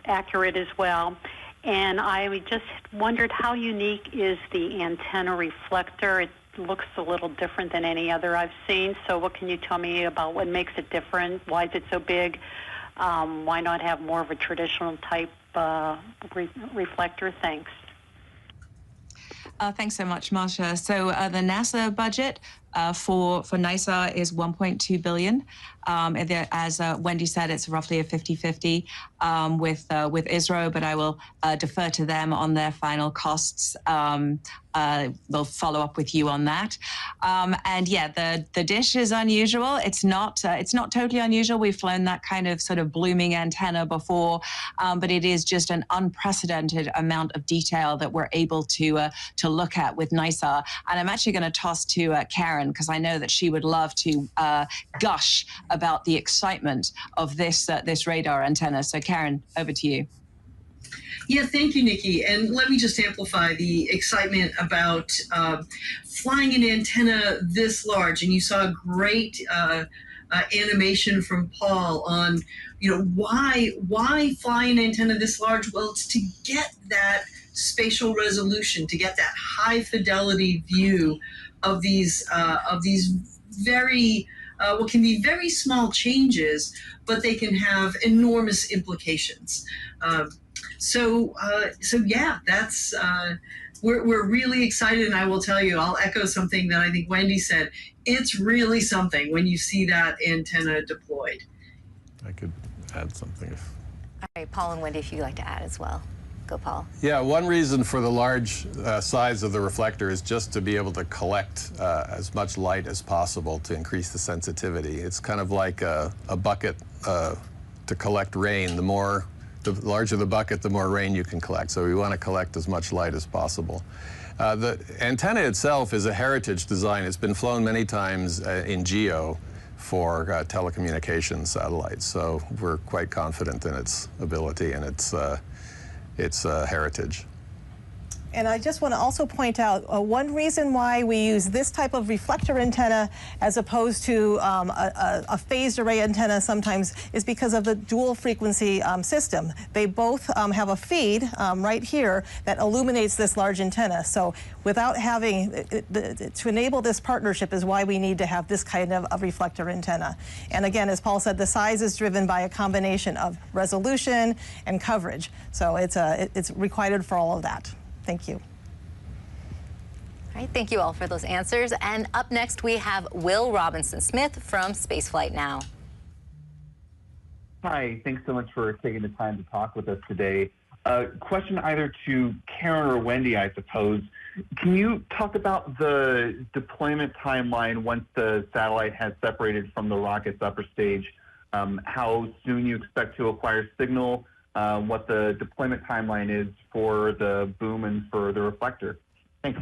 accurate as well. And I just wondered, how unique is the antenna reflector? It looks a little different than any other I've seen. So what can you tell me about what makes it different? Why is it so big? Why not have more of a traditional type reflector? Thanks. Thanks so much, Marcia. So the NASA budget for NISAR is $1.2 billion. As Wendy said, it's roughly a 50-50 with ISRO, but I will defer to them on their final costs. We'll follow up with you on that. And yeah, the dish is unusual. It's not totally unusual. We've flown that kind of sort of blooming antenna before, but it is just an unprecedented amount of detail that we're able to look at with NISAR. And I'm actually going to toss to Karen, because I know that she would love to gush about the excitement of this radar antenna. So Karen, over to you. Yeah, thank you, Nikki. And let me just amplify the excitement about flying an antenna this large. And you saw a great animation from Paul on, why fly an antenna this large? Well, it's to get that spatial resolution, to get that high fidelity view of these very what can be very small changes, but they can have enormous implications. So yeah, that's we're really excited, and I will tell you, I'll echo something that I think Wendy said. It's really something when you see that antenna deployed. I could add something. All right, Paul and Wendy, if you'd like to add as well. Go, Paul. Yeah, one reason for the large size of the reflector is just to be able to collect as much light as possible to increase the sensitivity. It's kind of like a bucket to collect rain. The larger the bucket, the more rain you can collect. So we want to collect as much light as possible. The antenna itself is a heritage design. It's been flown many times in GEO for telecommunications satellites. So we're quite confident in its ability and its heritage. And I just want to also point out one reason why we use this type of reflector antenna as opposed to a phased array antenna sometimes is because of the dual frequency system. They both have a feed right here that illuminates this large antenna. So without having, to enable this partnership is why we need to have this kind of a reflector antenna. And again, as Paul said, the size is driven by a combination of resolution and coverage. So it's required for all of that. Thank you. All right, thank you all for those answers. And up next, we have Will Robinson-Smith from Spaceflight Now. Hi, thanks so much for taking the time to talk with us today. Question either to Karen or Wendy, I suppose. Can you talk about the deployment timeline once the satellite has separated from the rocket's upper stage? How soon you expect to acquire signal? What the deployment timeline is for the boom and for the reflector. Thanks.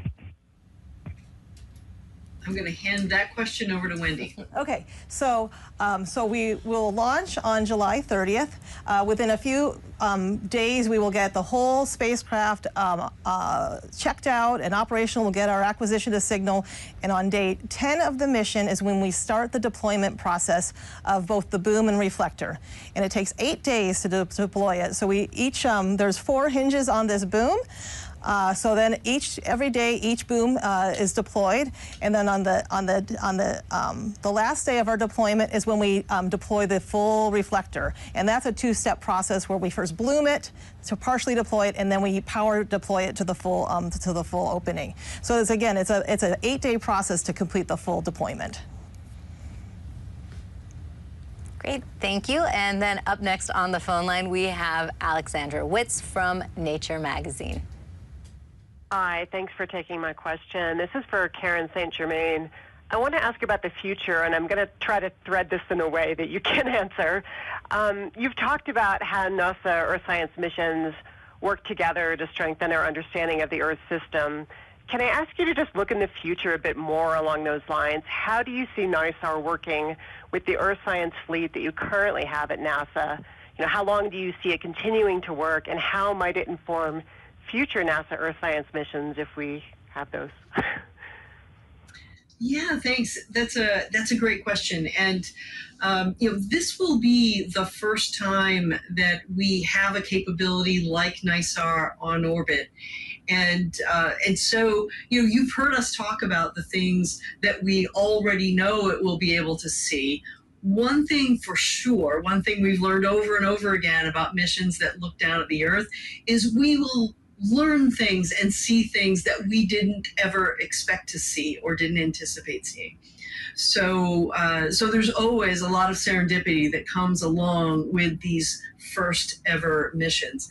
I'm going to hand that question over to Wendy. Okay, so we will launch on July 30th. Within a few days, we will get the whole spacecraft checked out and operational. We'll get our acquisition of signal. And on day 10 of the mission is when we start the deployment process of both the boom and reflector. And it takes 8 days to deploy it. So there's 4 hinges on this boom. So then every day each boom is deployed, and then on the last day of our deployment is when we deploy the full reflector, and that's a 2-step process where we first bloom it to partially deploy it, and then we power deploy it to the full opening. So it's an 8-day process to complete the full deployment. Great, thank you. And then up next on the phone line we have Alexandra Witz from Nature Magazine. Hi, thanks for taking my question. This is for Karen St. Germain. I want to ask about the future, and I'm going to try to thread this in a way that you can answer. You've talked about how NASA Earth science missions work together to strengthen our understanding of the Earth system. Can I ask you to just look in the future a bit more along those lines? How do you see NISAR working with the Earth science fleet that you currently have at NASA? How long do you see it continuing to work, and how might it inform future NASA Earth science missions if we have those? Yeah, thanks. That's a great question, and this will be the first time that we have a capability like NISAR on orbit, and so you've heard us talk about the things that we already know it will be able to see. One thing for sure, one thing we've learned over and over again about missions that look down at the Earth is we will learn things and see things that we didn't ever expect to see or didn't anticipate seeing. So there's always a lot of serendipity that comes along with these first ever missions.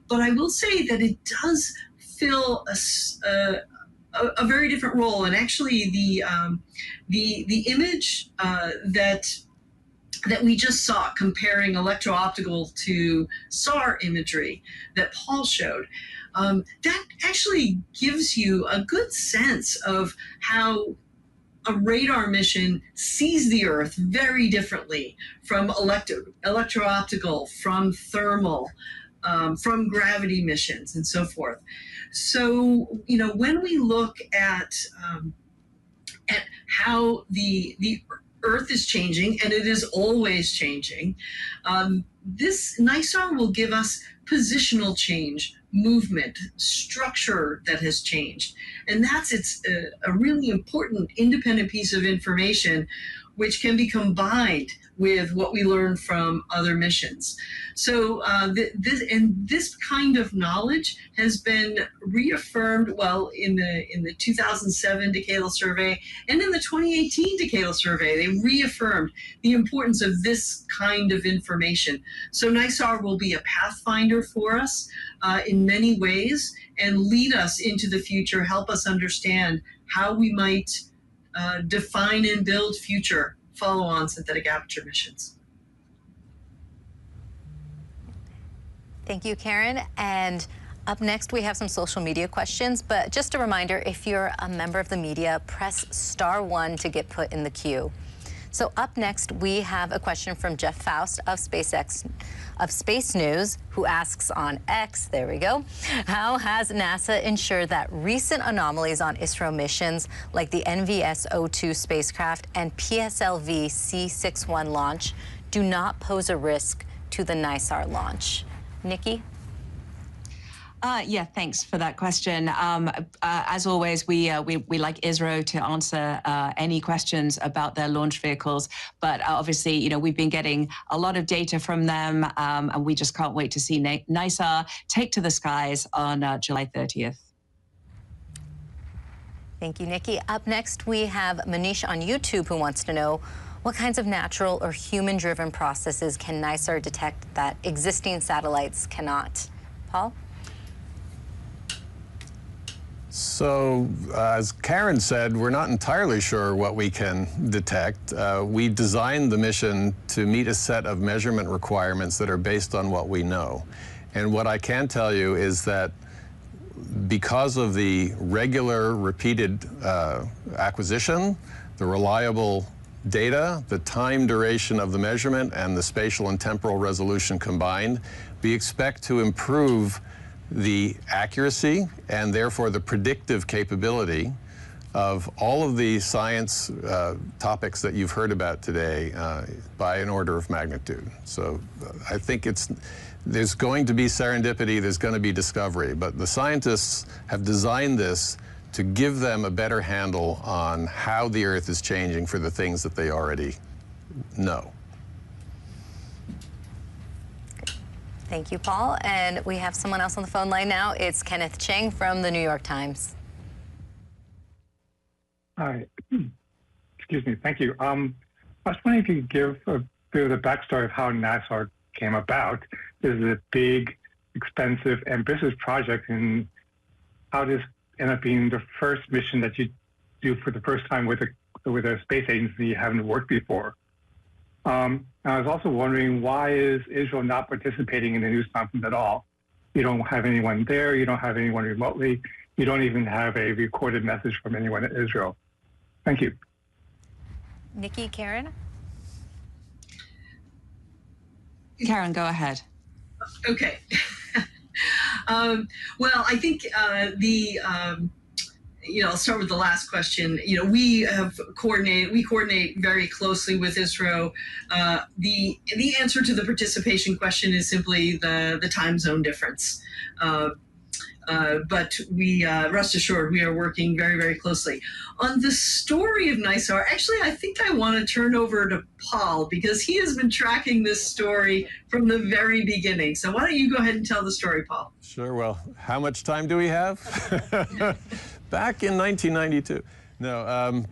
But I will say that it does fill a very different role. And actually, the image that we just saw comparing electro-optical to SAR imagery that Paul showed, that actually gives you a good sense of how a radar mission sees the Earth very differently from electro-optical, from thermal, from gravity missions, and so forth. So, when we look at how the Earth is changing, and it is always changing, this NISAR will give us positional change, movement, structure that has changed. And it's a really important independent piece of information which can be combined with what we learn from other missions. So this kind of knowledge has been reaffirmed, well, in the 2007 Decadal Survey and in the 2018 Decadal Survey. They reaffirmed the importance of this kind of information. So NISAR will be a pathfinder for us in many ways and lead us into the future, help us understand how we might define and build future follow-on synthetic aperture missions. Thank you, Karen. And up next, we have some social media questions. But just a reminder, if you're a member of the media, press *1 to get put in the queue. So up next, we have a question from Jeff Faust of Space News, who asks on X, there we go, how has NASA ensured that recent anomalies on ISRO missions like the NVS-02 spacecraft and PSLV C61 launch do not pose a risk to the NISAR launch? Nikki? Yeah, thanks for that question. As always, we like ISRO to answer any questions about their launch vehicles. But obviously, we've been getting a lot of data from them, and we just can't wait to see NISAR take to the skies on July 30th. Thank you, Nikki. Up next, we have Manish on YouTube who wants to know what kinds of natural or human-driven processes can NISAR detect that existing satellites cannot? Paul? So, as Karen said, we're not entirely sure what we can detect. We designed the mission to meet a set of measurement requirements that are based on what we know. And what I can tell you is that because of the regular, repeated acquisition, the reliable data, the time duration of the measurement, and the spatial and temporal resolution combined, we expect to improve the accuracy and therefore the predictive capability of all of the science topics that you've heard about today by an order of magnitude. So I think there's going to be serendipity, there's going to be discovery, but the scientists have designed this to give them a better handle on how the Earth is changing for the things that they already know. Thank you, Paul. And we have someone else on the phone line now. It's Kenneth Cheng from the New York Times. Hi. Excuse me. Thank you. I was wondering if you could give a bit of the backstory of how NISAR came about. This is a big, expensive, ambitious project, and how this ended up being the first mission that you do for the first time with a space agency you haven't worked before. I was also wondering, why is Israel not participating in the news conference at all? You don't have anyone there. You don't have anyone remotely. You don't even have a recorded message from anyone in Israel. Thank you. Nikki, Karen? Karen, go ahead. Okay. Well, I think I'll start with the last question. We coordinate very closely with ISRO. The answer to the participation question is simply the time zone difference. But we, rest assured, we are working very, very closely. On the story of NISAR, actually, I think I want to turn over to Paul because he has been tracking this story from the very beginning. So why don't you go ahead and tell the story, Paul? Sure. Well, how much time do we have? Back in 1992. No.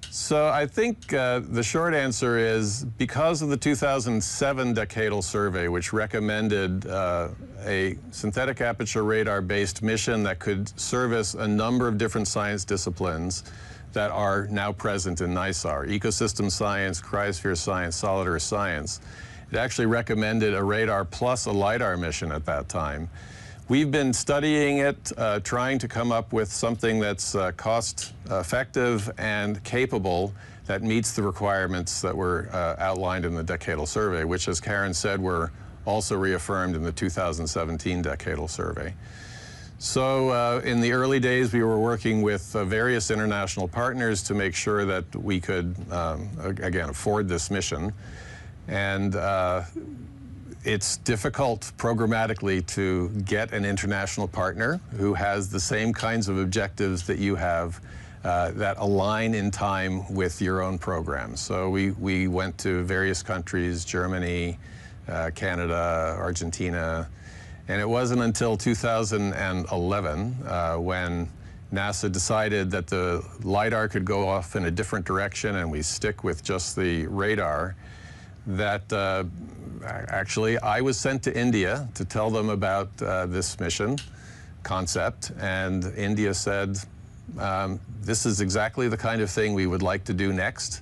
So I think the short answer is because of the 2007 decadal survey, which recommended a synthetic aperture radar-based mission that could service a number of different science disciplines that are now present in NISAR: ecosystem science, cryosphere science, solid earth science. It actually recommended a radar plus a LiDAR mission at that time. We've been studying it, trying to come up with something that's cost-effective and capable that meets the requirements that were outlined in the decadal survey, which, as Karen said, were also reaffirmed in the 2017 decadal survey. So in the early days, we were working with various international partners to make sure that we could, again, afford this mission. And it's difficult programmatically to get an international partner who has the same kinds of objectives that you have that align in time with your own program. So we went to various countries: Germany, Canada, Argentina, and it wasn't until 2011 when NASA decided that the LiDAR could go off in a different direction and we stick with just the radar that actually I was sent to India to tell them about this mission concept, and India said, this is exactly the kind of thing we would like to do next.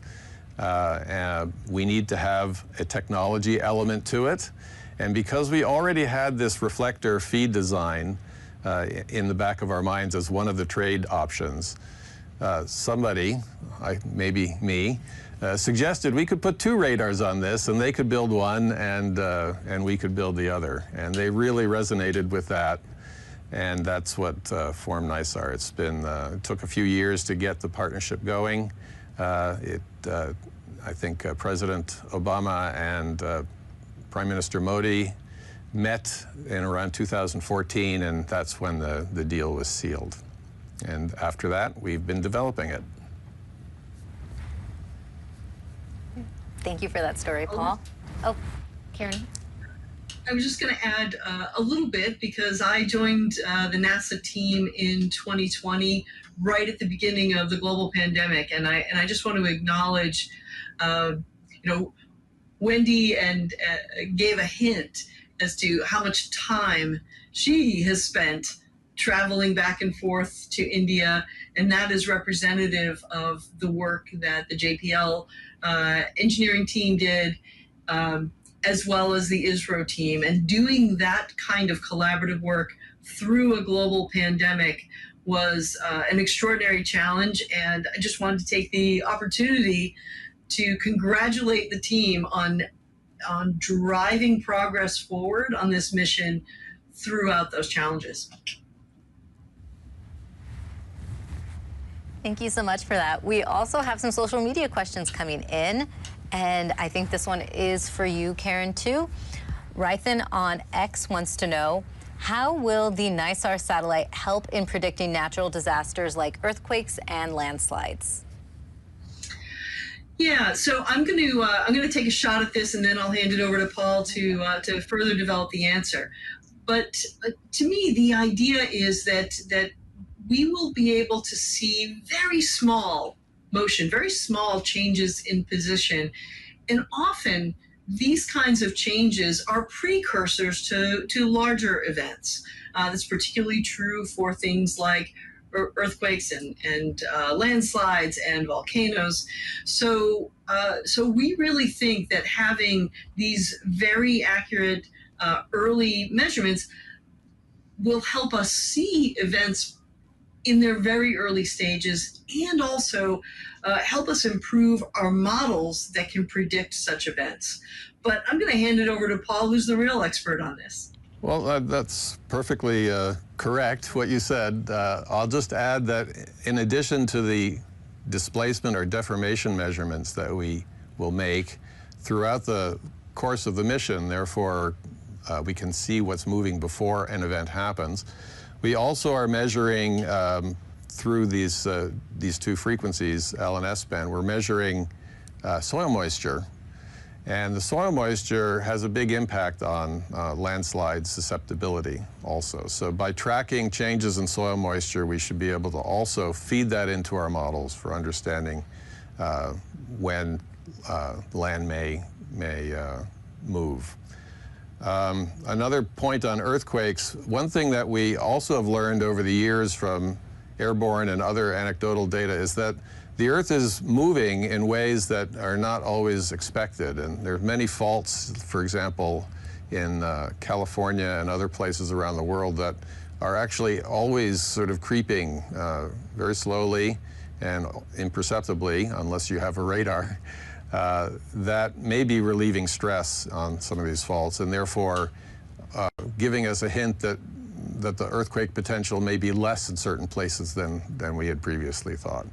We need to have a technology element to it. And because we already had this reflector feed design in the back of our minds as one of the trade options, somebody, maybe me, suggested we could put 2 radars on this, and they could build one, and we could build the other. And they really resonated with that, and that's what formed NISAR. It's been it took a few years to get the partnership going. I think President Obama and Prime Minister Modi met in around 2014, and that's when the deal was sealed. And after that, we've been developing it. Thank you for that story, Paul. Oh, Karen. I was just going to add a little bit because I joined the NASA team in 2020, right at the beginning of the global pandemic, and I just want to acknowledge, Wendy and gave a hint as to how much time she has spent traveling back and forth to India, and that is representative of the work that the JPL engineering team did, as well as the ISRO team. And doing that kind of collaborative work through a global pandemic was an extraordinary challenge, and I just wanted to take the opportunity to congratulate the team on driving progress forward on this mission throughout those challenges. Thank you so much for that. We also have some social media questions coming in, and I think this one is for you, Karen, too. Rythan on X wants to know, how will the NISAR satellite help in predicting natural disasters like earthquakes and landslides? Yeah, so I'm going to take a shot at this, and then I'll hand it over to Paul to further develop the answer. But to me, the idea is that we will be able to see very small motion, very small changes in position, and often these kinds of changes are precursors to larger events. That's particularly true for things like earthquakes and landslides and volcanoes. So we really think that having these very accurate early measurements will help us see events in their very early stages, and also help us improve our models that can predict such events. But I'm going to hand it over to Paul, who's the real expert on this. Well, that's perfectly correct, what you said. I'll just add that in addition to the displacement or deformation measurements that we will make throughout the course of the mission, therefore we can see what's moving before an event happens, we also are measuring through these two frequencies, L and S band, we're measuring soil moisture. And the soil moisture has a big impact on landslide susceptibility also. So by tracking changes in soil moisture, we should be able to also feed that into our models for understanding when land may move. Another point on earthquakes, one thing that we also have learned over the years from airborne and other anecdotal data is that the Earth is moving in ways that are not always expected, and there are many faults, for example, in California and other places around the world that are actually always sort of creeping very slowly and imperceptibly, unless you have a radar, that may be relieving stress on some of these faults, and therefore giving us a hint that the earthquake potential may be less in certain places than we had previously thought.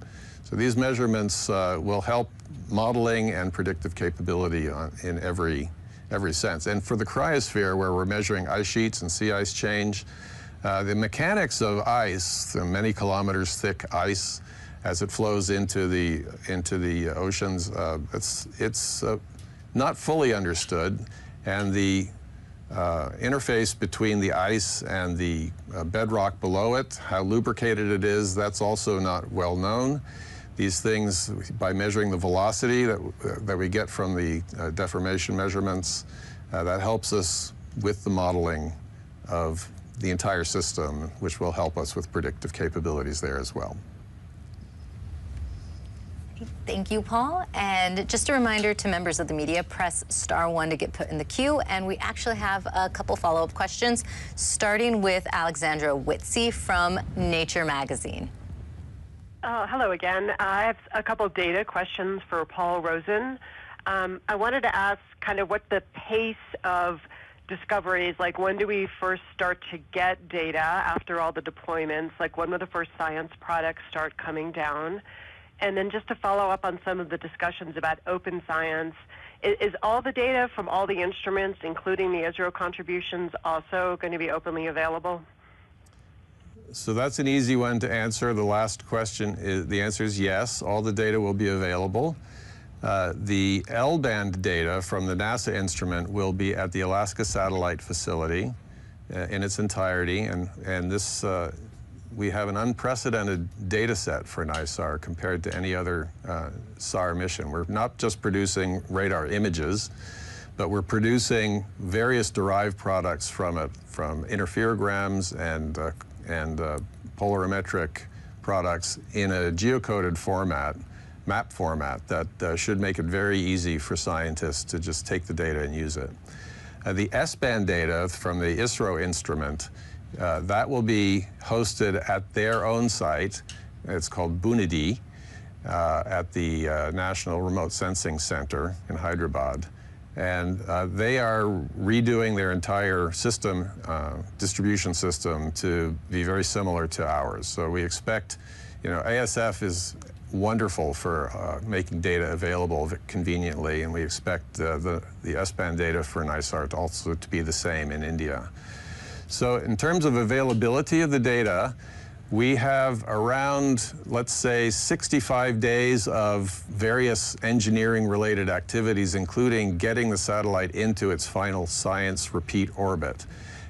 So these measurements will help modeling and predictive capability in every sense. And for the cryosphere, where we're measuring ice sheets and sea ice change, the mechanics of ice, the many kilometers thick ice, as it flows into the oceans, it's not fully understood, and the interface between the ice and the bedrock below it, how lubricated it is, that's also not well known. These things, by measuring the velocity that we get from the deformation measurements, that helps us with the modeling of the entire system, which will help us with predictive capabilities there as well. Thank you, Paul. And just a reminder to members of the media, press *1 to get put in the queue. And we actually have a couple follow-up questions, starting with Alexandra Whitsey from Nature magazine. Hello again. I have a couple of data questions for Paul Rosen. I wanted to ask kind of what the pace of discoveries, like when do we first start to get data after all the deployments, like when will the first science products start coming down? And then just to follow up on some of the discussions about open science, is all the data from all the instruments, including the ISRO contributions, also going to be openly available? So that's an easy one to answer. The last question, the answer is yes, all the data will be available. The L-band data from the NASA instrument will be at the Alaska Satellite Facility in its entirety, and this we have an unprecedented data set for NISAR compared to any other SAR mission. We're not just producing radar images, but we're producing various derived products from it, from interferograms and polarimetric products in a geocoded format, map format, that should make it very easy for scientists to just take the data and use it. The S-band data from the ISRO instrument, that will be hosted at their own site. It's called Bunidi at the National Remote Sensing Center in Hyderabad. And they are redoing their entire system, distribution system, to be very similar to ours. So we expect, ASF is wonderful for making data available conveniently, and we expect the S-band data for NISAR to also to be the same in India. So in terms of availability of the data, we have around, let's say, 65 days of various engineering-related activities, including getting the satellite into its final science repeat orbit,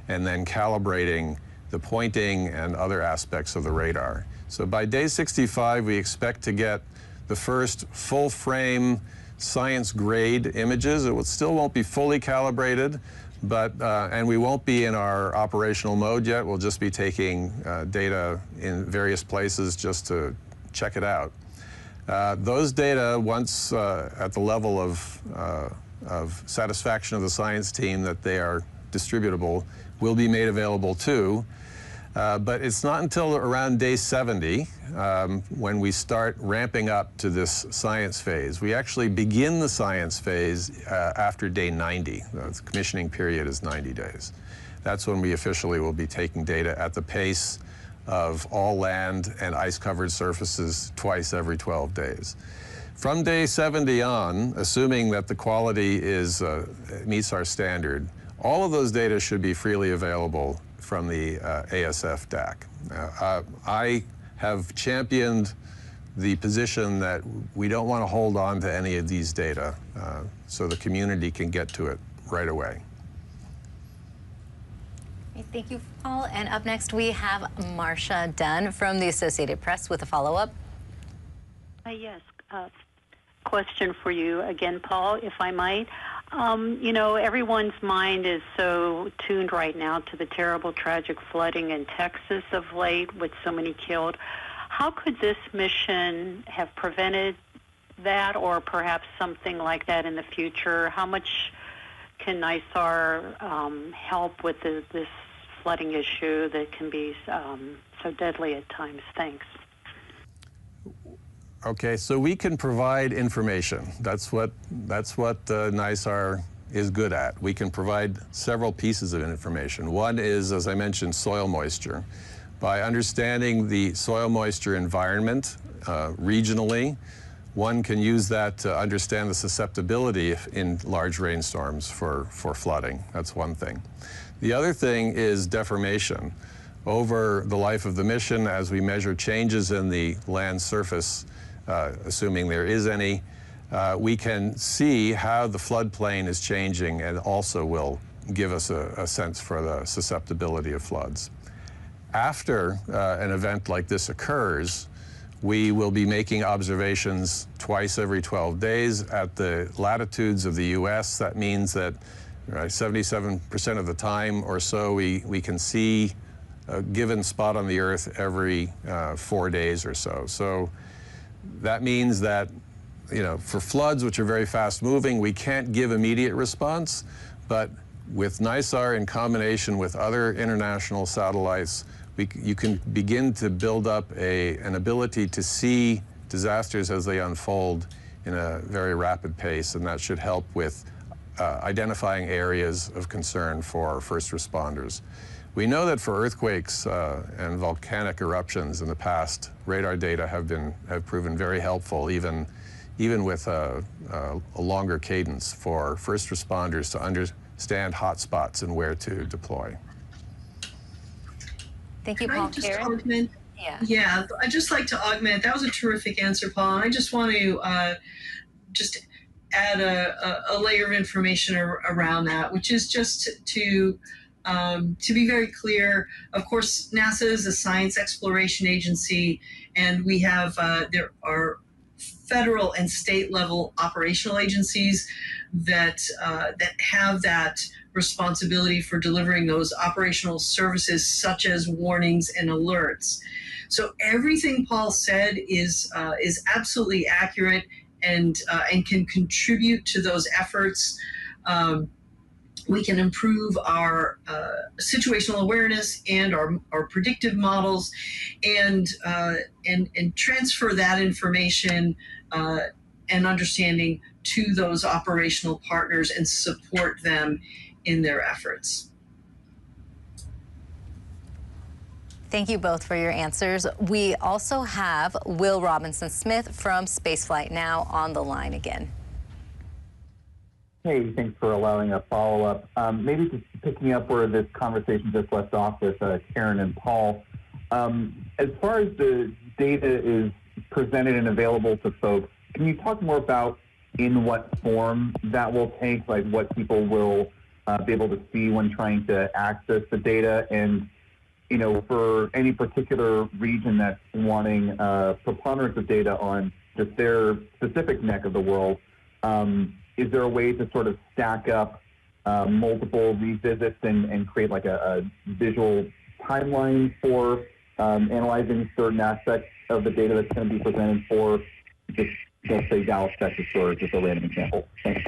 and then calibrating the pointing and other aspects of the radar. So by day 65, we expect to get the first full-frame science-grade images. It still won't be fully calibrated, but and we won't be in our operational mode yet. We'll just be taking data in various places just to check it out. Those data, once at the level of satisfaction of the science team that they are distributable, will be made available too. But it's not until around day 70 when we start ramping up to this science phase. We actually begin the science phase after day 90. The commissioning period is 90 days. that's when we officially will be taking data at the pace of all land and ice-covered surfaces twice every 12 days. From day 70 on, assuming that the quality meets our standard, all of those data should be freely available from the ASF DAC. I have championed the position that we don't want to hold on to any of these data so the community can get to it right away. Thank you, Paul. And up next, we have Marcia Dunn from the Associated Press with a follow-up. Yes. Question for you again, Paul, if I might. You know, everyone's mind is so tuned right now to the terrible, tragic flooding in Texas of late with so many killed. How could this mission have prevented that, or perhaps something like that in the future? How much can NISAR help with this flooding issue that can be so deadly at times? Thanks. Okay, so we can provide information. That's what NISAR is good at. We can provide several pieces of information. One is, as I mentioned, soil moisture. By understanding the soil moisture environment regionally, one can use that to understand the susceptibility in large rainstorms for flooding. That's one thing. The other thing is deformation. Over the life of the mission, as we measure changes in the land surface, assuming there is any, we can see how the floodplain is changing, and also will give us a sense for the susceptibility of floods. After an event like this occurs, we will be making observations twice every 12 days at the latitudes of the US. That means that 77% of the time or so we can see a given spot on the Earth every 4 days or so. So that means that, you know, for floods, which are very fast moving, we can't give immediate response, but with NISAR in combination with other international satellites, you can begin to build up an ability to see disasters as they unfold in a very rapid pace, and that should help with identifying areas of concern for first responders. We know that for earthquakes and volcanic eruptions in the past, radar data have proven very helpful, even with a longer cadence for first responders to understand hotspots and where to deploy. Thank you, Paul. Karen? Yeah, I'd just like to augment. That was a terrific answer, Paul. And I just want to just add a layer of information around that, which is just to be very clear. Of course, NASA is a science exploration agency, and we have there are federal and state level operational agencies that have that responsibility for delivering those operational services, such as warnings and alerts. So everything Paul said is absolutely accurate and can contribute to those efforts. We can improve our situational awareness and our predictive models, and transfer that information and understanding to those operational partners and support them in their efforts. Thank you both for your answers. We also have Will Robinson-Smith from Spaceflight Now on the line again. Hey, thanks for allowing a follow-up. Maybe just picking up where this conversation just left off with Karen and Paul. As far as the data is presented and available to folks, can you talk more about in what form that will take, like what people will be able to see when trying to access the data? And, you know, for any particular region that's wanting preponderance of data on just their specific neck of the world, is there a way to sort of stack up multiple revisits and create like a visual timeline for analyzing certain aspects of the data that's going to be presented for just, let's say, Dallas, Texas, or just a random example? Thanks.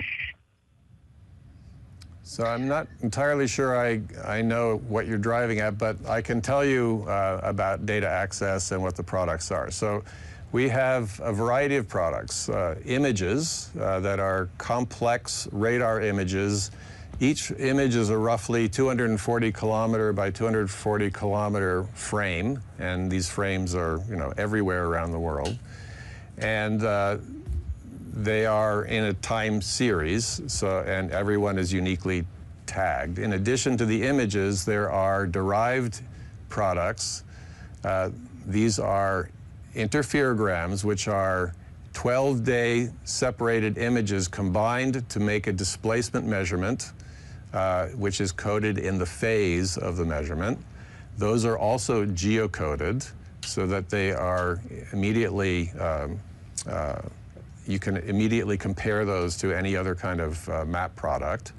So I'm not entirely sure I know what you're driving at, but I can tell you about data access and what the products are. So we have a variety of products, images that are complex radar images Each image is a roughly 240 kilometer by 240 kilometer frame, and these frames are, everywhere around the world. And they are in a time series, and everyone is uniquely tagged. In addition to the images, there are derived products. These are interferograms, which are 12-day separated images combined to make a displacement measurement, which is coded in the phase of the measurement. Those are also geocoded so that they are immediately, you can immediately compare those to any other kind of map product.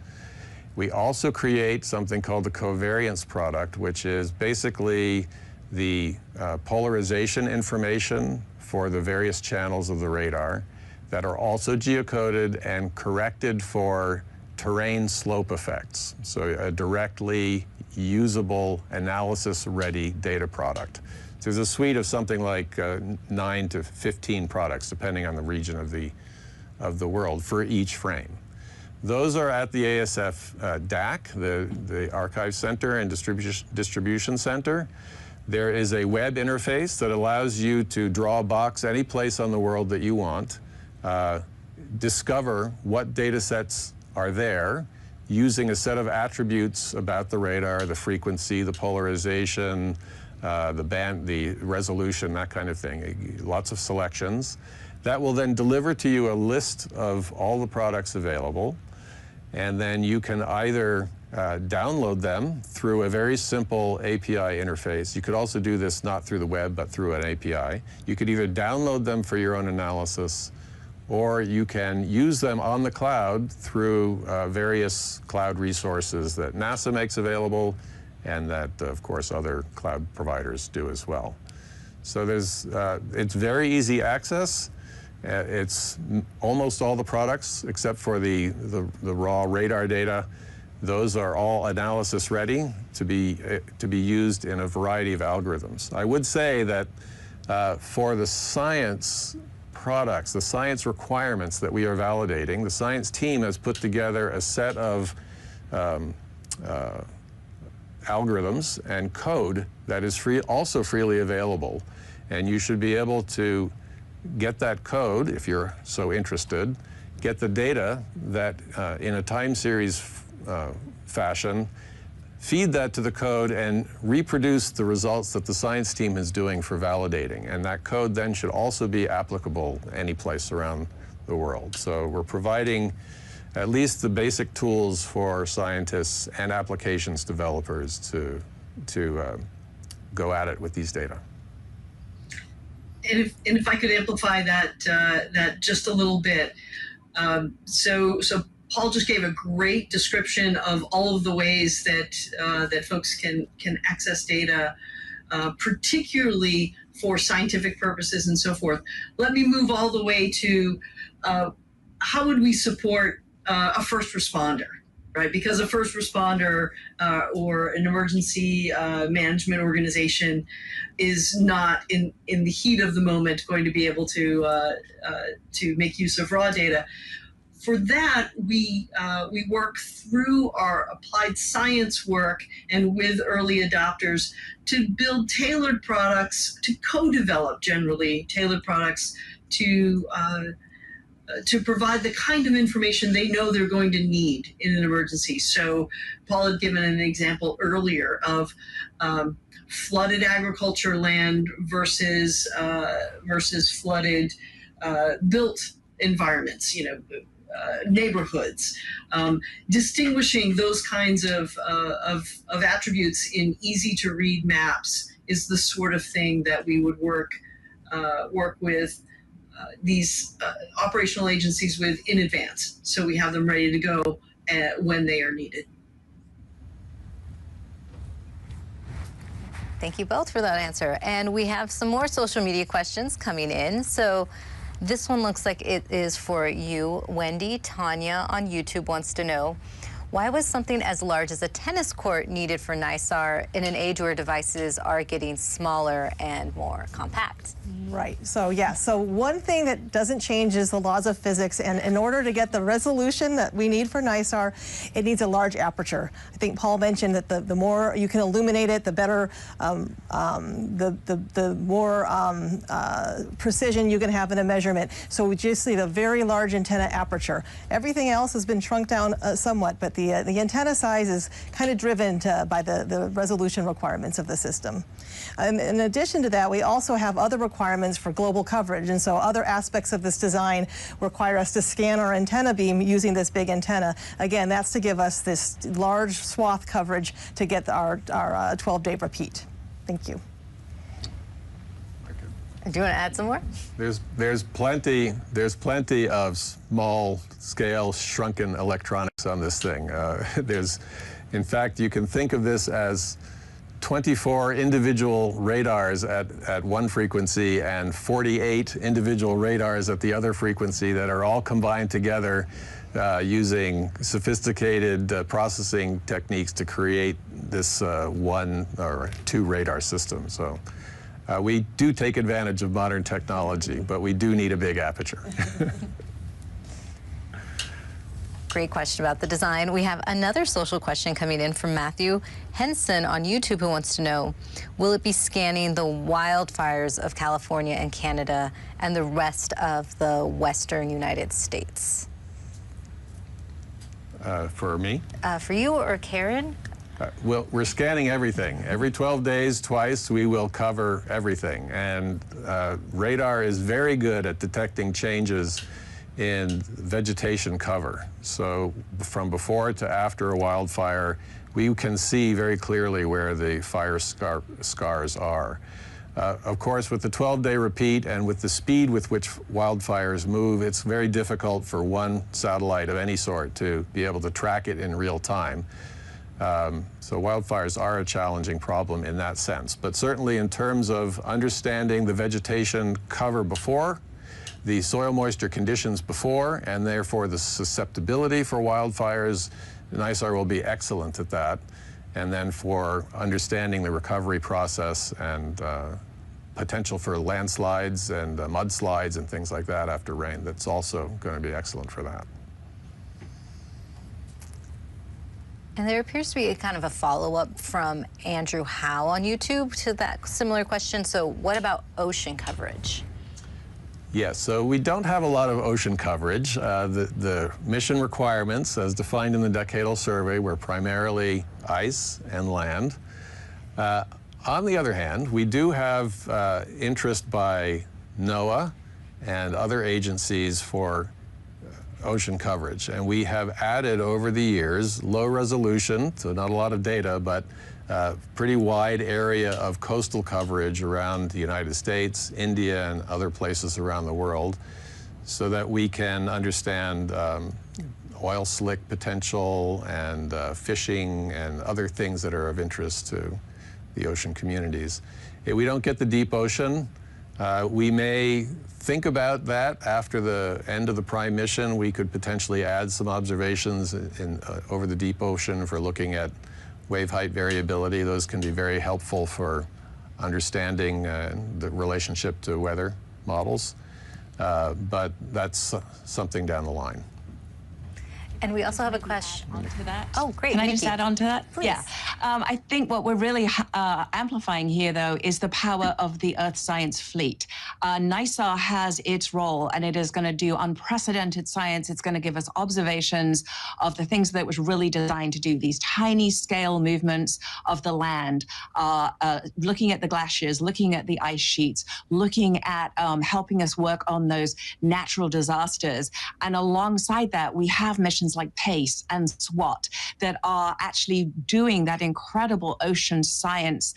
We also create something called the covariance product, which is basically the polarization information for the various channels of the radar that are also geocoded and corrected for terrain slope effects. So a directly usable, analysis-ready data product. So there's a suite of something like 9 to 15 products, depending on the region of the world, for each frame. Those are at the ASF DAC, the Archive Center and Distribution Center. There is a web interface that allows you to draw a box any place on the world that you want, discover what data sets are there using a set of attributes about the radar, the frequency, the polarization, the band, the resolution, that kind of thing. Lots of selections. That will then deliver to you a list of all the products available, and then you can either download them through a very simple API interface. You could also do this not through the web, but through an API. You could either download them for your own analysis, or you can use them on the cloud through various cloud resources that NASA makes available and that, of course, other cloud providers do as well. So it's very easy access. It's almost all the products except for the raw radar data. Those are all analysis ready to be used in a variety of algorithms. I would say that for the science products, the science requirements that we are validating, the science team has put together a set of algorithms and code that is also freely available. And you should be able to get that code, if you're so interested, get the data that in a time series fashion, feed that to the code and reproduce the results that the science team is doing for validating. And that code then should also be applicable any place around the world. So we're providing at least the basic tools for scientists and applications developers to go at it with these data. And if I could amplify that just a little bit, so Paul just gave a great description of all of the ways that folks can access data, particularly for scientific purposes and so forth. Let me move all the way to how would we support a first responder, right? Because a first responder or an emergency management organization is not in the heat of the moment going to be able to make use of raw data. For that, we work through our applied science work and with early adopters to build tailored products, to co-develop generally tailored products to provide the kind of information they know they're going to need in an emergency. So Paul had given an example earlier of flooded agriculture land versus flooded built environments, neighborhoods. Distinguishing those kinds of attributes in easy to read maps is the sort of thing that we would work with these operational agencies with in advance, so we have them ready to go when they are needed. Thank you both for that answer. And we have some more social media questions coming in. So this one looks like it is for you, Wendy. Tanya on YouTube wants to know, Why was something as large as a tennis court needed for NISAR in an age where devices are getting smaller and more compact? Right. So yeah. So one thing that doesn't change is the laws of physics, and in order to get the resolution that we need for NISAR, it needs a large aperture. I think Paul mentioned that the more you can illuminate it, the better, the more precision you can have in a measurement. So we just need a very large antenna aperture. Everything else has been shrunk down somewhat, but the antenna size is kind of driven by the resolution requirements of the system. In addition to that, we also have other requirements for global coverage, and so other aspects of this design require us to scan our antenna beam using this big antenna. Again, that's to give us this large swath coverage to get our 12-day repeat. Thank you. Do you want to add some more? There's plenty of small-scale shrunken electronics on this thing. In fact, you can think of this as 24 individual radars at one frequency and 48 individual radars at the other frequency that are all combined together using sophisticated processing techniques to create this one or two radar system. So we do take advantage of modern technology, but we do need a big aperture. Great question about the design. We have another social question coming in from Matthew Henson on YouTube, who wants to know, will it be scanning the wildfires of California and Canada and the rest of the western United States? For me? For you or Karen? Well, we're scanning everything. Every 12 days, twice, we will cover everything. And radar is very good at detecting changes in vegetation cover. So from before to after a wildfire, we can see very clearly where the fire scars are. Of course, with the 12-day repeat and with the speed with which wildfires move, it's very difficult for one satellite of any sort to be able to track it in real time. So wildfires are a challenging problem in that sense. But certainly in terms of understanding the vegetation cover before, the soil moisture conditions before, and therefore the susceptibility for wildfires, NISAR will be excellent at that. And then for understanding the recovery process and potential for landslides and mudslides and things like that after rain, that's also going to be excellent for that. And there appears to be a kind of a follow-up from Andrew Howe on YouTube to that similar question. So what about ocean coverage? Yes, so we don't have a lot of ocean coverage. The mission requirements, as defined in the Decadal Survey, were primarily ice and land. On the other hand, we do have interest by NOAA and other agencies for ocean coverage. And we have added over the years low resolution, so not a lot of data, but pretty wide area of coastal coverage around the United States, India, and other places around the world, so that we can understand oil slick potential and fishing and other things that are of interest to the ocean communities. If we don't get the deep ocean, we may think about that after the end of the prime mission. We could potentially add some observations over the deep ocean for looking at wave height variability. Those can be very helpful for understanding the relationship to weather models, but that's something down the line. And we also have a question. Onto that. Oh, great. Can I Nikki, just add on to that? Please. Yeah. I think what we're really amplifying here, though, is the power of the Earth Science Fleet. NISAR has its role, and it is going to do unprecedented science. It's going to give us observations of the things that it was really designed to do, these tiny scale movements of the land, looking at the glaciers, looking at the ice sheets, looking at helping us work on those natural disasters. And alongside that, we have missions like PACE and SWAT that are actually doing that incredible ocean science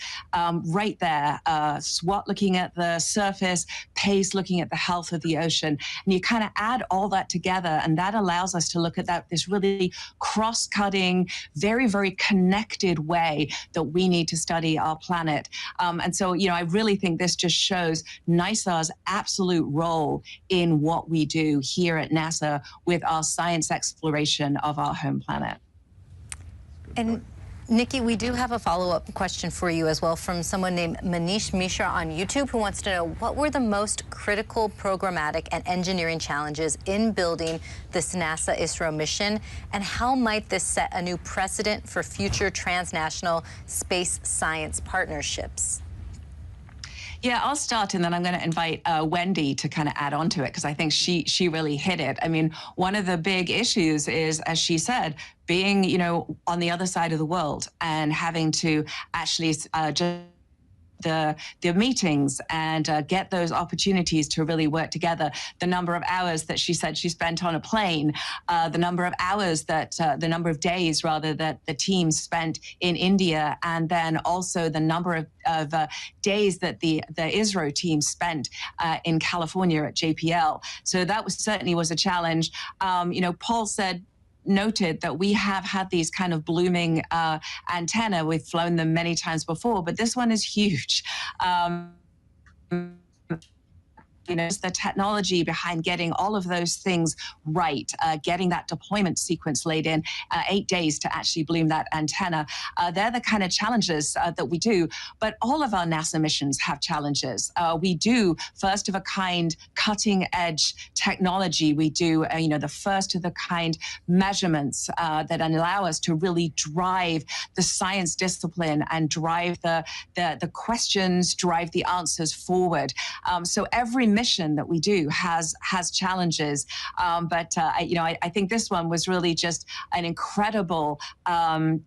right there. SWAT looking at the surface, PACE looking at the health of the ocean. And you kind of add all that together, and that allows us to look at this really cross-cutting, very, very connected way that we need to study our planet. And so, I really think this just shows NISAR's absolute role in what we do here at NASA with our science exploration of our home planet. And Nikki, we do have a follow-up question for you as well from someone named Manish Mishra on YouTube, who wants to know what were the most critical programmatic and engineering challenges in building this NASA-ISRO mission, and how might this set a new precedent for future transnational space science partnerships? Yeah, I'll start, and then I'm going to invite Wendy to kind of add on to it, because I think she really hit it. I mean, one of the big issues is, as she said, being, you know, on the other side of the world and having to actually just the meetings and get those opportunities to really work together. The number of hours that she said she spent on a plane, the number of hours that, the number of days rather that the team spent in India, and then also the number of days that the ISRO team spent in California at JPL. So that certainly was a challenge. You know, Paul noted that we have had these kind of blooming antenna. We've flown them many times before, but this one is huge. You know, it's the technology behind getting all of those things right, getting that deployment sequence laid in, 8 days to actually bloom that antenna. They're the kind of challenges that we do. But all of our NASA missions have challenges. We do first of a kind, cutting edge technology. We do, you know, the first of the kind measurements that allow us to really drive the science discipline and drive the questions, drive the answers forward. So every mission that we do has challenges, but you know, I think this one was really just an incredible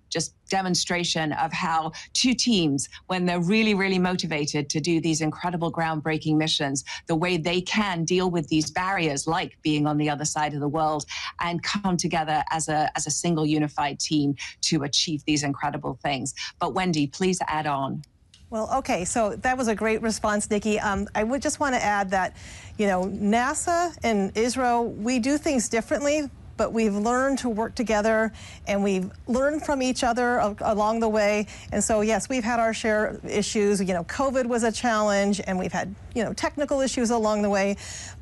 just demonstration of how two teams, when they're really, really motivated to do these incredible groundbreaking missions, the way they can deal with these barriers, like being on the other side of the world, and come together as a single unified team to achieve these incredible things. But Wendy, please add on. Well, okay, so that was a great response, Nikki. I would just want to add that, you know, NASA and ISRO, we do things differently, but we've learned to work together, and we've learned from each other along the way. And so, yes, we've had our share of issues. You know, COVID was a challenge, and we've had, you know, technical issues along the way.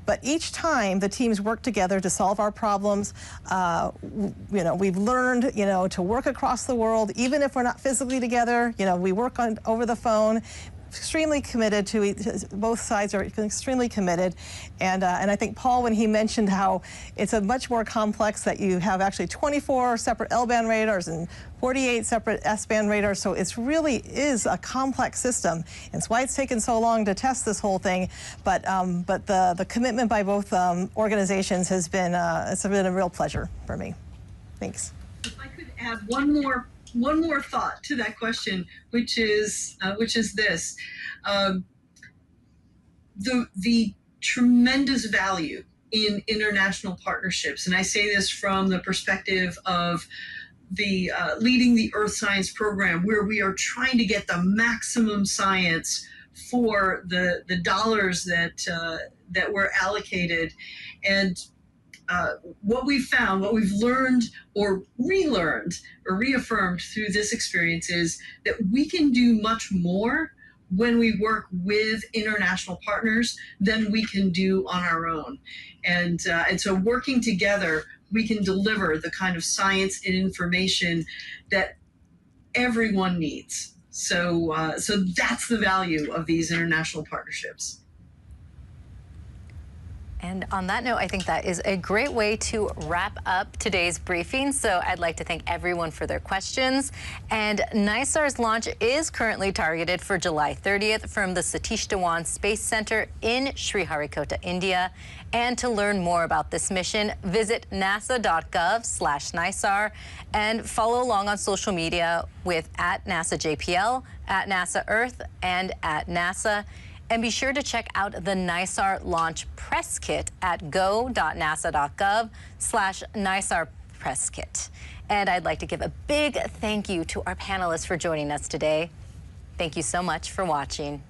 But each time the teams work together to solve our problems, you know, we've learned, you know, to work across the world, even if we're not physically together. You know, we work over the phone. Extremely committed to both sides are extremely committed, and I think Paul, when he mentioned how it's a much more complex, that you have actually 24 separate L-band radars and 48 separate S-band radars, so it really is a complex system. And it's why it's taken so long to test this whole thing. But the commitment by both organizations has been it's been a real pleasure for me. Thanks. If I could add one more thought to that question, which is this: the tremendous value in international partnerships, and I say this from the perspective of the leading the Earth Science program, where we are trying to get the maximum science for the dollars that were allocated. And what we've found, what we've learned or relearned or reaffirmed through this experience is that we can do much more when we work with international partners than we can do on our own. And so working together, we can deliver the kind of science and information that everyone needs. So that's the value of these international partnerships. And on that note, I think that is a great way to wrap up today's briefing. So I'd like to thank everyone for their questions. And NISAR's launch is currently targeted for July 30th from the Satish Dhawan Space Centre in Sriharikota, India. And to learn more about this mission, visit nasa.gov/NISAR and follow along on social media with @NASAJPL, @NASAEarth, and @NASA. And be sure to check out the NISAR launch press kit at go.nasa.gov/NISAR press kit. And I'd like to give a big thank you to our panelists for joining us today. Thank you so much for watching.